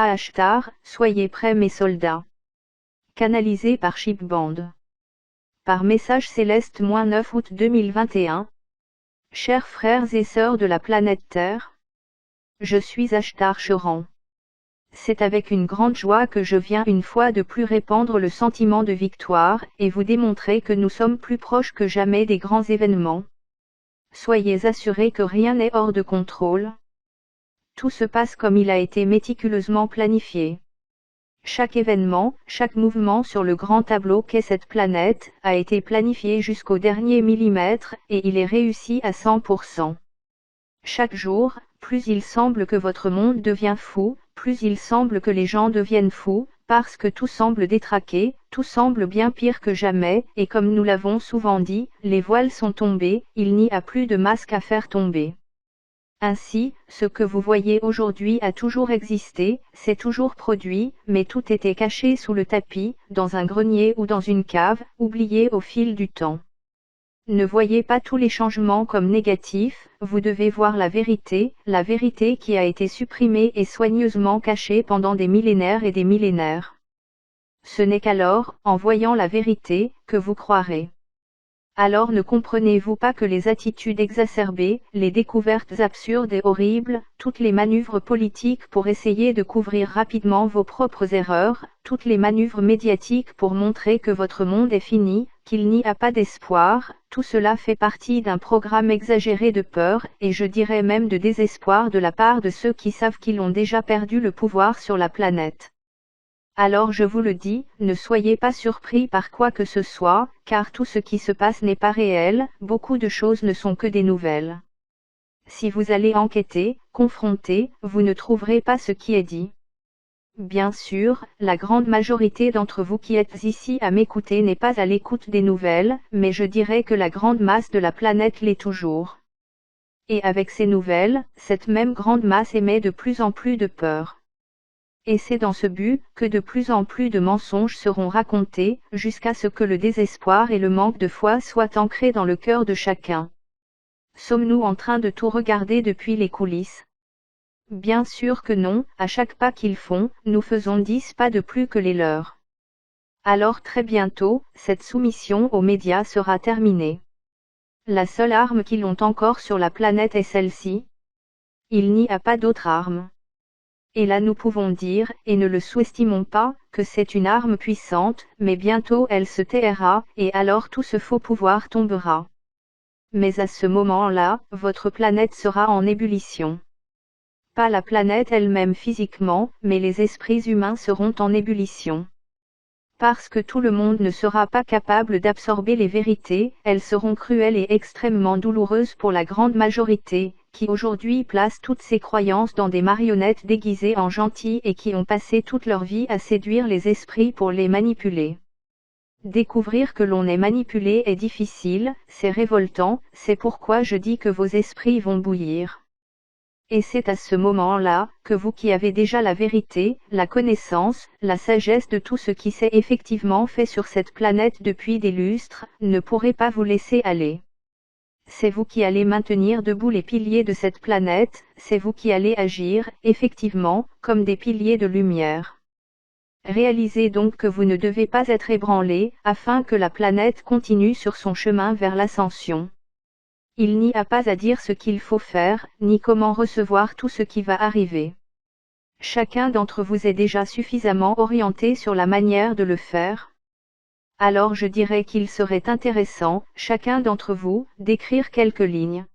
À Ashtar, soyez prêts mes soldats. Canalisé par Shipband. Par message céleste 9 août 2021. Chers frères et sœurs de la planète Terre, je suis Ashtar Choran. C'est avec une grande joie que je viens une fois de plus répandre le sentiment de victoire et vous démontrer que nous sommes plus proches que jamais des grands événements. Soyez assurés que rien n'est hors de contrôle. Tout se passe comme il a été méticuleusement planifié. Chaque événement, chaque mouvement sur le grand tableau qu'est cette planète, a été planifié jusqu'au dernier millimètre, et il est réussi à 100%. Chaque jour, plus il semble que votre monde devient fou, plus il semble que les gens deviennent fous, parce que tout semble détraqué, tout semble bien pire que jamais, et comme nous l'avons souvent dit, les voiles sont tombés, il n'y a plus de masque à faire tomber. Ainsi, ce que vous voyez aujourd'hui a toujours existé, s'est toujours produit, mais tout était caché sous le tapis, dans un grenier ou dans une cave, oublié au fil du temps. Ne voyez pas tous les changements comme négatifs, vous devez voir la vérité qui a été supprimée et soigneusement cachée pendant des millénaires et des millénaires. Ce n'est qu'alors, en voyant la vérité, que vous croirez. Alors ne comprenez-vous pas que les attitudes exacerbées, les découvertes absurdes et horribles, toutes les manœuvres politiques pour essayer de couvrir rapidement vos propres erreurs, toutes les manœuvres médiatiques pour montrer que votre monde est fini, qu'il n'y a pas d'espoir, tout cela fait partie d'un programme exagéré de peur, et je dirais même de désespoir de la part de ceux qui savent qu'ils ont déjà perdu le pouvoir sur la planète. Alors je vous le dis, ne soyez pas surpris par quoi que ce soit, car tout ce qui se passe n'est pas réel, beaucoup de choses ne sont que des nouvelles. Si vous allez enquêter, confronter, vous ne trouverez pas ce qui est dit. Bien sûr, la grande majorité d'entre vous qui êtes ici à m'écouter n'est pas à l'écoute des nouvelles, mais je dirais que la grande masse de la planète l'est toujours. Et avec ces nouvelles, cette même grande masse émet de plus en plus de peur. Et c'est dans ce but que de plus en plus de mensonges seront racontés, jusqu'à ce que le désespoir et le manque de foi soient ancrés dans le cœur de chacun. Sommes-nous en train de tout regarder depuis les coulisses? Bien sûr que non, à chaque pas qu'ils font, nous faisons 10 pas de plus que les leurs. Alors très bientôt, cette soumission aux médias sera terminée. La seule arme qu'ils ont encore sur la planète est celle-ci. Il n'y a pas d'autre arme. Et là nous pouvons dire, et ne le sous-estimons pas, que c'est une arme puissante, mais bientôt elle se taira, et alors tout ce faux pouvoir tombera. Mais à ce moment-là, votre planète sera en ébullition. Pas la planète elle-même physiquement, mais les esprits humains seront en ébullition. Parce que tout le monde ne sera pas capable d'absorber les vérités, elles seront cruelles et extrêmement douloureuses pour la grande majorité, qui aujourd'hui placent toutes ces croyances dans des marionnettes déguisées en gentils et qui ont passé toute leur vie à séduire les esprits pour les manipuler. Découvrir que l'on est manipulé est difficile, c'est révoltant, c'est pourquoi je dis que vos esprits vont bouillir. Et c'est à ce moment-là, que vous qui avez déjà la vérité, la connaissance, la sagesse de tout ce qui s'est effectivement fait sur cette planète depuis des lustres, ne pourrez pas vous laisser aller. C'est vous qui allez maintenir debout les piliers de cette planète, c'est vous qui allez agir, effectivement, comme des piliers de lumière. Réalisez donc que vous ne devez pas être ébranlé, afin que la planète continue sur son chemin vers l'ascension. Il n'y a pas à dire ce qu'il faut faire, ni comment recevoir tout ce qui va arriver. Chacun d'entre vous est déjà suffisamment orienté sur la manière de le faire. Alors je dirais qu'il serait intéressant, chacun d'entre vous, d'écrire quelques lignes.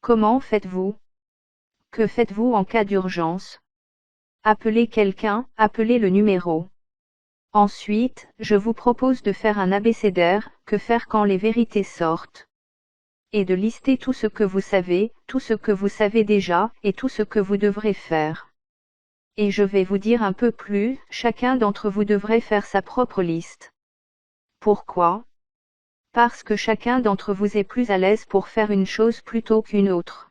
Comment faites-vous? Que faites-vous en cas d'urgence? Appelez quelqu'un, appelez le numéro. Ensuite, je vous propose de faire un abécédaire, que faire quand les vérités sortent. Et de lister tout ce que vous savez, tout ce que vous savez déjà, et tout ce que vous devrez faire. Et je vais vous dire un peu plus, chacun d'entre vous devrait faire sa propre liste. Pourquoi? Parce que chacun d'entre vous est plus à l'aise pour faire une chose plutôt qu'une autre.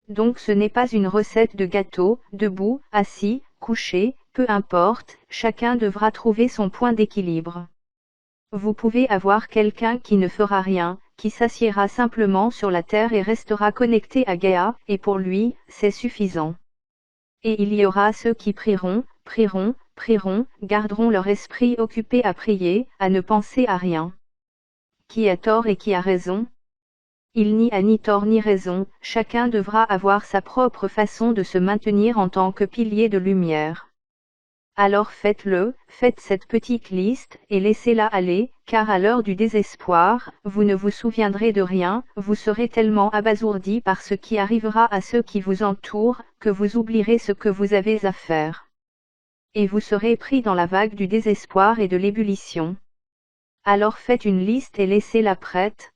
Donc ce n'est pas une recette de gâteau, debout, assis, couché, peu importe, chacun devra trouver son point d'équilibre. Vous pouvez avoir quelqu'un qui ne fera rien, qui s'assiera simplement sur la terre et restera connecté à Gaïa, et pour lui, c'est suffisant. Et il y aura ceux qui prieront, garderont leur esprit occupé à prier, à ne penser à rien. Qui a tort et qui a raison? Il n'y a ni tort ni raison, chacun devra avoir sa propre façon de se maintenir en tant que pilier de lumière. Alors faites cette petite liste, et laissez-la aller, car à l'heure du désespoir, vous ne vous souviendrez de rien, vous serez tellement abasourdi par ce qui arrivera à ceux qui vous entourent, que vous oublierez ce que vous avez à faire. Et vous serez pris dans la vague du désespoir et de l'ébullition. Alors faites une liste et laissez-la prête.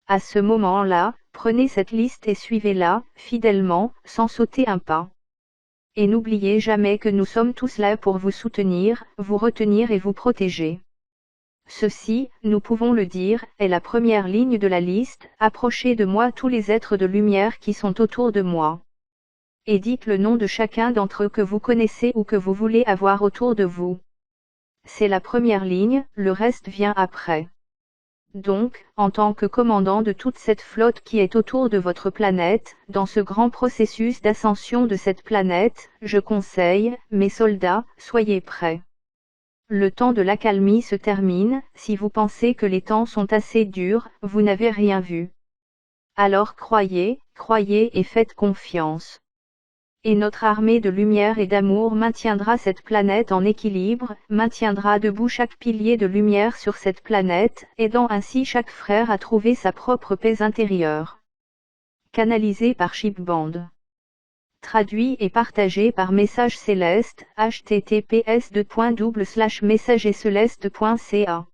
À ce moment-là, prenez cette liste et suivez-la, fidèlement, sans sauter un pas. Et n'oubliez jamais que nous sommes tous là pour vous soutenir, vous retenir et vous protéger. Ceci, nous pouvons le dire, est la première ligne de la liste, approchez de moi tous les êtres de lumière qui sont autour de moi. Et dites le nom de chacun d'entre eux que vous connaissez ou que vous voulez avoir autour de vous. C'est la première ligne, le reste vient après. Donc, en tant que commandant de toute cette flotte qui est autour de votre planète, dans ce grand processus d'ascension de cette planète, je conseille, mes soldats, soyez prêts. Le temps de l'accalmie se termine, si vous pensez que les temps sont assez durs, vous n'avez rien vu. Alors croyez et faites confiance. Et notre armée de lumière et d'amour maintiendra cette planète en équilibre, maintiendra debout chaque pilier de lumière sur cette planète, aidant ainsi chaque frère à trouver sa propre paix intérieure. Canalisé par Shipband. Traduit et partagé par Message Céleste, https://messageceleste.ca